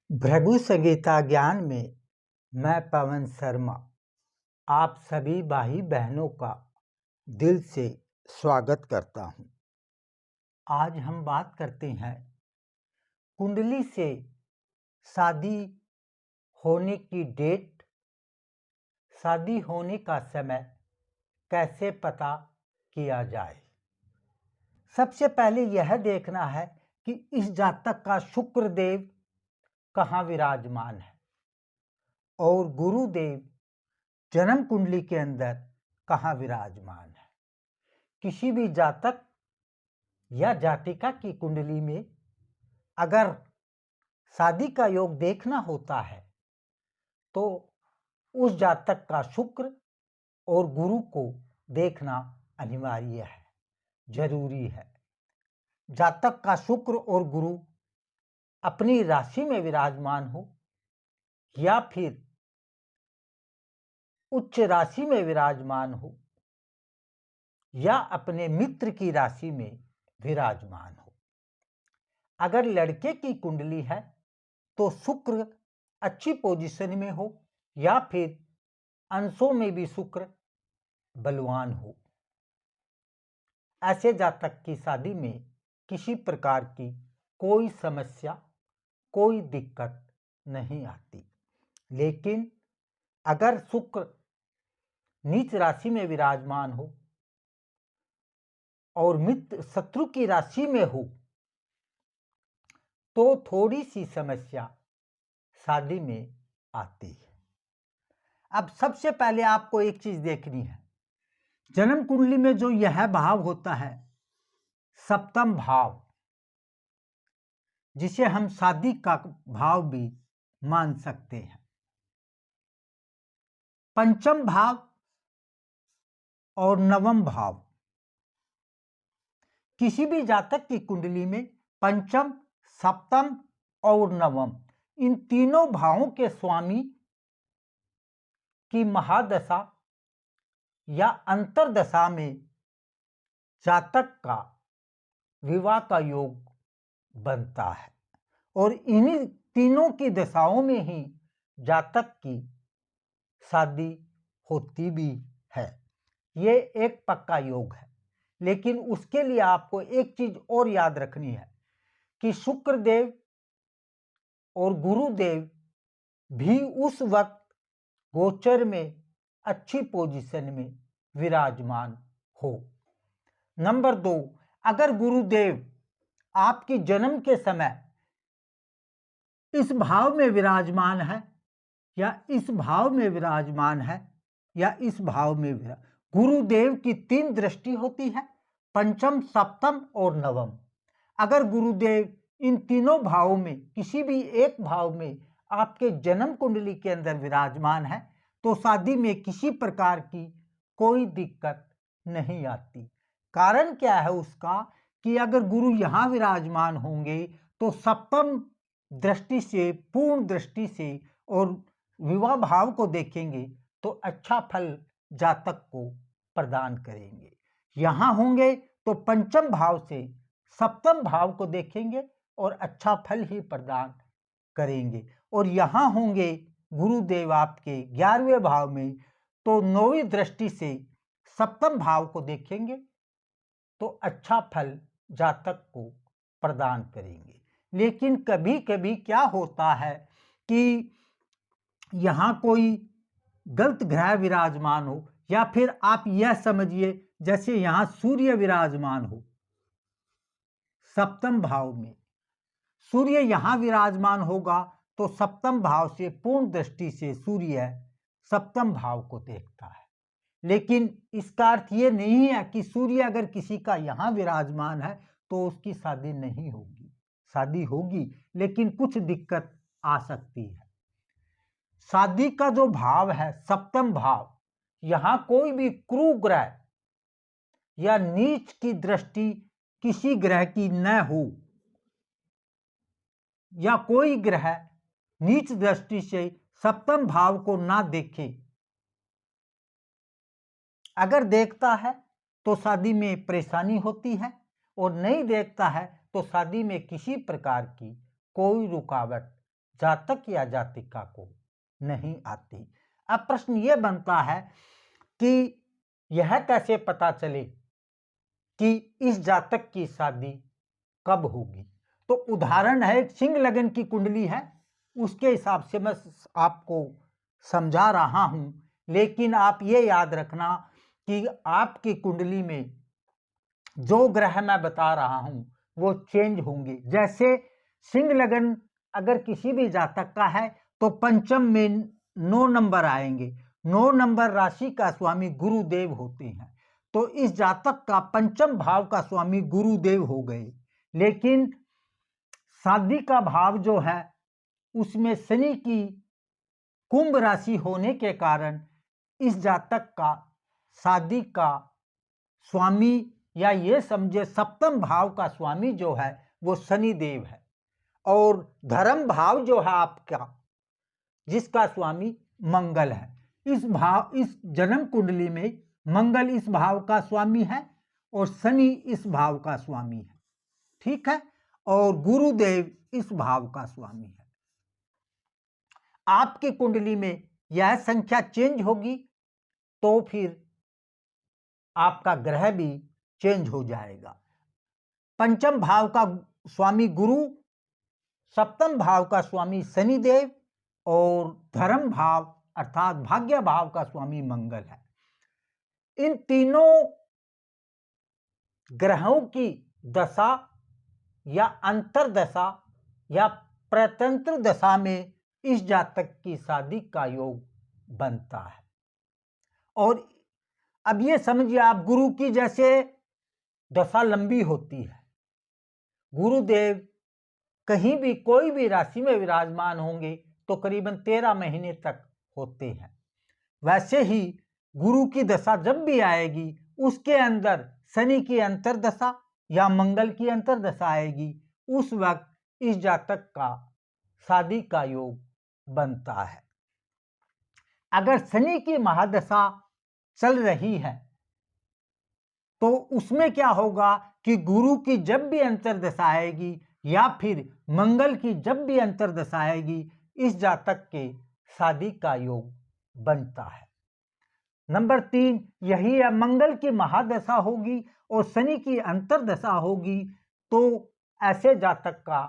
भृगु संगीता ज्ञान में मैं पवन शर्मा आप सभी भाई बहनों का दिल से स्वागत करता हूं। आज हम बात करते हैं कुंडली से शादी होने की डेट, शादी होने का समय कैसे पता किया जाए। सबसे पहले यह देखना है कि इस जातक का शुक्र देव कहाँ विराजमान है और गुरुदेव जन्म कुंडली के अंदर कहाँ विराजमान है। किसी भी जातक या जातिका की कुंडली में अगर शादी का योग देखना होता है तो उस जातक का शुक्र और गुरु को देखना अनिवार्य है, जरूरी है। जातक का शुक्र और गुरु अपनी राशि में विराजमान हो या फिर उच्च राशि में विराजमान हो या अपने मित्र की राशि में विराजमान हो। अगर लड़के की कुंडली है तो शुक्र अच्छी पोजीशन में हो या फिर अंशों में भी शुक्र बलवान हो। ऐसे जातक की शादी में किसी प्रकार की कोई समस्या, कोई दिक्कत नहीं आती। लेकिन अगर शुक्र नीच राशि में विराजमान हो और मित्र शत्रु की राशि में हो तो थोड़ी सी समस्या शादी में आती है। अब सबसे पहले आपको एक चीज देखनी है, जन्म कुंडली में जो यह भाव होता है सप्तम भाव, जिसे हम शादी का भाव भी मान सकते हैं। पंचम भाव और नवम भाव, किसी भी जातक की कुंडली में पंचम, सप्तम और नवम, इन तीनों भावों के स्वामी की महादशा या अंतरदशा में जातक का विवाह का योग बनता है और इन्हीं तीनों की दशाओं में ही जातक की शादी होती भी है। ये एक पक्का योग है। लेकिन उसके लिए आपको एक चीज और याद रखनी है कि शुक्रदेव और गुरुदेव भी उस वक्त गोचर में अच्छी पोजीशन में विराजमान हो। नंबर 2, अगर गुरुदेव आपकी जन्म के समय इस भाव में विराजमान है या इस भाव में विराजमान है या इस भाव में गुरुदेव की 3 दृष्टि होती है, पंचम, सप्तम और नवम। अगर गुरुदेव इन तीनों भावों में किसी भी एक भाव में आपके जन्म कुंडली के अंदर विराजमान है तो शादी में किसी प्रकार की कोई दिक्कत नहीं आती। कारण क्या है उसका कि अगर गुरु यहां विराजमान होंगे तो सप्तम दृष्टि से, पूर्ण दृष्टि से और विवाह भाव को देखेंगे तो अच्छा फल जातक को प्रदान करेंगे। यहां होंगे तो पंचम भाव से सप्तम भाव को देखेंगे और अच्छा फल ही प्रदान करेंगे। और यहां होंगे गुरुदेव आपके 11वें भाव में तो 9वीं दृष्टि से सप्तम भाव को देखेंगे तो अच्छा फल जातक को प्रदान करेंगे। लेकिन कभी कभी क्या होता है कि यहां कोई गलत ग्रह विराजमान हो या फिर आप यह समझिए जैसे यहां सूर्य विराजमान हो सप्तम भाव में, सूर्य यहां विराजमान होगा तो सप्तम भाव से पूर्ण दृष्टि से सूर्य सप्तम भाव को देखता है। लेकिन इसका अर्थ ये नहीं है कि सूर्य अगर किसी का यहां विराजमान है तो उसकी शादी नहीं होगी। शादी होगी लेकिन कुछ दिक्कत आ सकती है। शादी का जो भाव है सप्तम भाव, यहां कोई भी क्रू ग्रह या नीच की दृष्टि किसी ग्रह की न हो या कोई ग्रह नीच दृष्टि से सप्तम भाव को ना देखे, अगर देखता है तो शादी में परेशानी होती है और नहीं देखता है तो शादी में किसी प्रकार की कोई रुकावट जातक या जातिका को नहीं आती। अब प्रश्न ये बनता है कि यह कैसे पता चले कि इस जातक की शादी कब होगी। तो उदाहरण है, एक सिंह लगन की कुंडली है, उसके हिसाब से मैं आपको समझा रहा हूं, लेकिन आप ये याद रखना कि आपकी कुंडली में जो ग्रह मैं बता रहा हूं वो चेंज होंगे। जैसे सिंह लगन अगर किसी भी जातक का है तो पंचम में 9 नंबर आएंगे। 9 नंबर राशि का स्वामी गुरुदेव होते हैं, तो इस जातक का पंचम भाव का स्वामी गुरुदेव हो गए। लेकिन शादी का भाव जो है उसमें शनि की कुंभ राशि होने के कारण इस जातक का शादी का स्वामी, या ये समझे सप्तम भाव का स्वामी जो है वो शनि देव है, और धर्म भाव जो है आपका जिसका स्वामी मंगल है। इस जन्म कुंडली में मंगल इस भाव का स्वामी है और शनि इस भाव का स्वामी है, ठीक है, और गुरुदेव इस भाव का स्वामी है। आपकी कुंडली में यह संख्या चेंज होगी तो फिर आपका ग्रह भी चेंज हो जाएगा। पंचम भाव का स्वामी गुरु, सप्तम भाव का स्वामी शनिदेव और धर्म भाव अर्थात भाग्य भाव का स्वामी मंगल है। इन तीनों ग्रहों की दशा या अंतरदशा या प्रतंत्र दशा में इस जातक की शादी का योग बनता है। और अब ये समझिए आप, गुरु की जैसे दशा लंबी होती है, गुरुदेव कहीं भी कोई भी राशि में विराजमान होंगे तो करीबन 13 महीने तक होते हैं। वैसे ही गुरु की दशा जब भी आएगी उसके अंदर शनि की अंतरदशा या मंगल की अंतरदशा आएगी, उस वक्त इस जातक का शादी का योग बनता है। अगर शनि की महादशा चल रही है तो उसमें क्या होगा कि गुरु की जब भी अंतरदशा आएगी या फिर मंगल की जब भी अंतरदशा आएगी, इस जातक के शादी का योग बनता है। नंबर 3 यही है, मंगल की महादशा होगी और शनि की अंतरदशा होगी तो ऐसे जातक का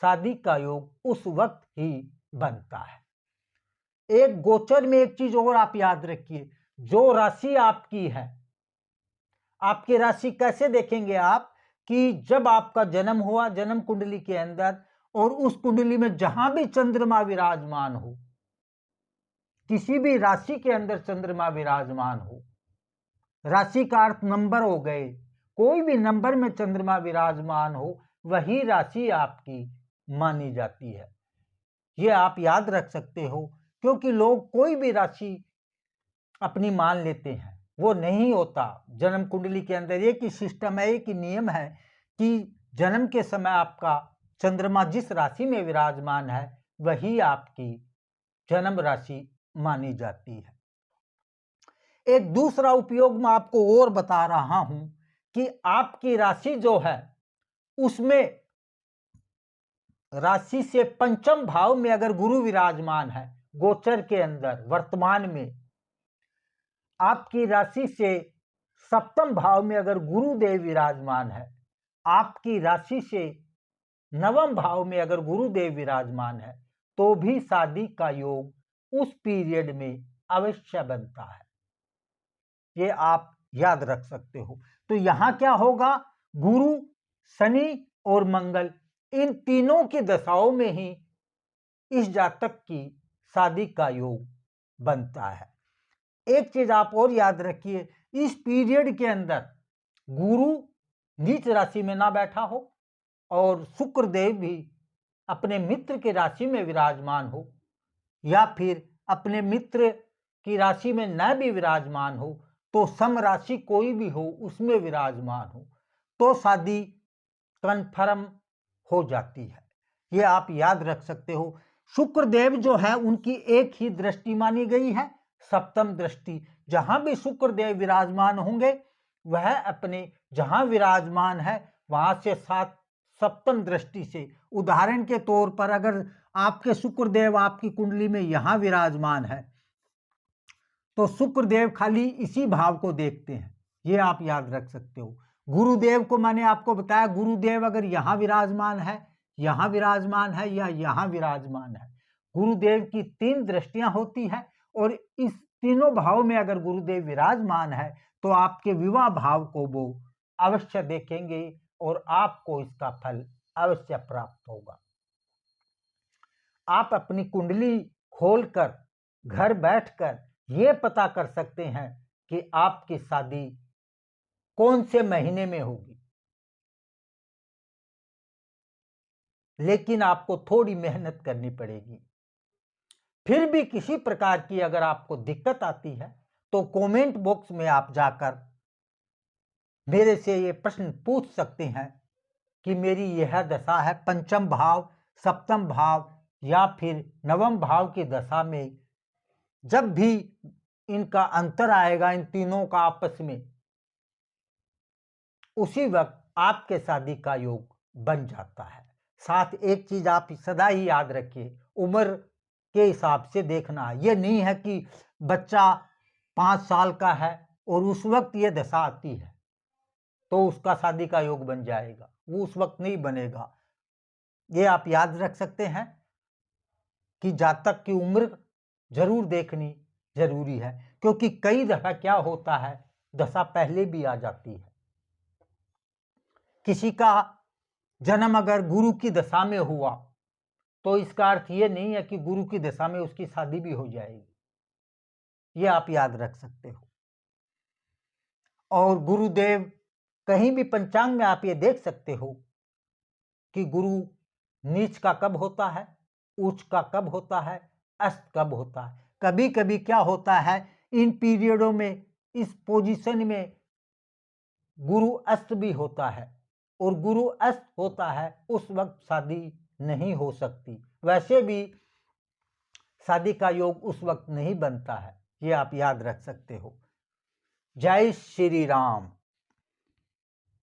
शादी का योग उस वक्त ही बनता है। एक गोचर में एक चीज और आप याद रखिए, जो राशि आपकी है, आपकी राशि कैसे देखेंगे आप कि जब आपका जन्म हुआ जन्म कुंडली के अंदर, और उस कुंडली में जहां भी चंद्रमा विराजमान हो, किसी भी राशि के अंदर चंद्रमा विराजमान हो, राशि का अर्थ नंबर हो गए, कोई भी नंबर में चंद्रमा विराजमान हो वही राशि आपकी मानी जाती है। ये आप याद रख सकते हो, क्योंकि लोग कोई भी राशि अपनी मान लेते हैं, वो नहीं होता। जन्म कुंडली के अंदर एक ही सिस्टम है, एक ही नियम है कि जन्म के समय आपका चंद्रमा जिस राशि में विराजमान है वही आपकी जन्म राशि मानी जाती है। एक दूसरा उपयोग मैं आपको और बता रहा हूं कि आपकी राशि जो है उसमें राशि से पंचम भाव में अगर गुरु विराजमान है गोचर के अंदर, वर्तमान में आपकी राशि से सप्तम भाव में अगर गुरुदेव विराजमान है, आपकी राशि से नवम भाव में अगर गुरुदेव विराजमान है, तो भी शादी का योग उस पीरियड में अवश्य बनता है। ये आप याद रख सकते हो। तो यहां क्या होगा, गुरु, शनि और मंगल, इन तीनों की दशाओं में ही इस जातक की शादी का योग बनता है। एक चीज आप और याद रखिए, इस पीरियड के अंदर गुरु नीच राशि में ना बैठा हो और शुक्र देव भी अपने मित्र की राशि में विराजमान हो, या फिर अपने मित्र की राशि में न भी विराजमान हो, तो सम राशि कोई भी हो उसमें विराजमान हो, तो शादी कन्फर्म हो जाती है। ये आप याद रख सकते हो। शुक्र देव जो है उनकी एक ही दृष्टि मानी गई है, सप्तम दृष्टि। जहां भी शुक्र देव विराजमान होंगे वह अपने जहां विराजमान है वहां से 7 सप्तम दृष्टि से। उदाहरण के तौर पर अगर आपके शुक्रदेव आपकी कुंडली में यहां विराजमान है तो शुक्रदेव खाली इसी भाव को देखते हैं, ये आप याद रख सकते हो। गुरुदेव को मैंने आपको बताया, गुरुदेव अगर यहां विराजमान है, यहां विराजमान है या यहां विराजमान है, गुरुदेव की 3 दृष्टियां होती है और इस तीनों भाव में अगर गुरुदेव विराजमान है तो आपके विवाह भाव को वो अवश्य देखेंगे और आपको इसका फल अवश्य प्राप्त होगा। आप अपनी कुंडली खोलकर घर बैठकर ये पता कर सकते हैं कि आपकी शादी कौन से महीने में होगी, लेकिन आपको थोड़ी मेहनत करनी पड़ेगी। फिर भी किसी प्रकार की अगर आपको दिक्कत आती है तो कमेंट बॉक्स में आप जाकर मेरे से ये प्रश्न पूछ सकते हैं कि मेरी यह दशा है, पंचम भाव, सप्तम भाव या फिर नवम भाव की दशा में जब भी इनका अंतर आएगा इन तीनों का आपस में, उसी वक्त आपके शादी का योग बन जाता है। साथ एक चीज आप सदा ही याद रखिए, उम्र के हिसाब से देखना। ये नहीं है कि बच्चा 5 साल का है और उस वक्त ये दशा आती है तो उसका शादी का योग बन जाएगा, वो उस वक्त नहीं बनेगा। ये आप याद रख सकते हैं कि जातक की उम्र जरूर देखनी जरूरी है, क्योंकि कई दफा क्या होता है दशा पहले भी आ जाती है। किसी का जन्म अगर गुरु की दशा में हुआ तो इसका अर्थ ये नहीं है कि गुरु की दशा में उसकी शादी भी हो जाएगी, ये आप याद रख सकते हो। और गुरुदेव कहीं भी पंचांग में आप ये देख सकते हो कि गुरु नीच का कब होता है, उच्च का कब होता है, अस्त कब होता है। कभी कभी क्या होता है इन पीरियडों में, इस पोजीशन में गुरु अस्त भी होता है और गुरु अस्त होता है उस वक्त शादी नहीं हो सकती। वैसे भी शादी का योग उस वक्त नहीं बनता है, ये आप याद रख सकते हो। जय श्री राम।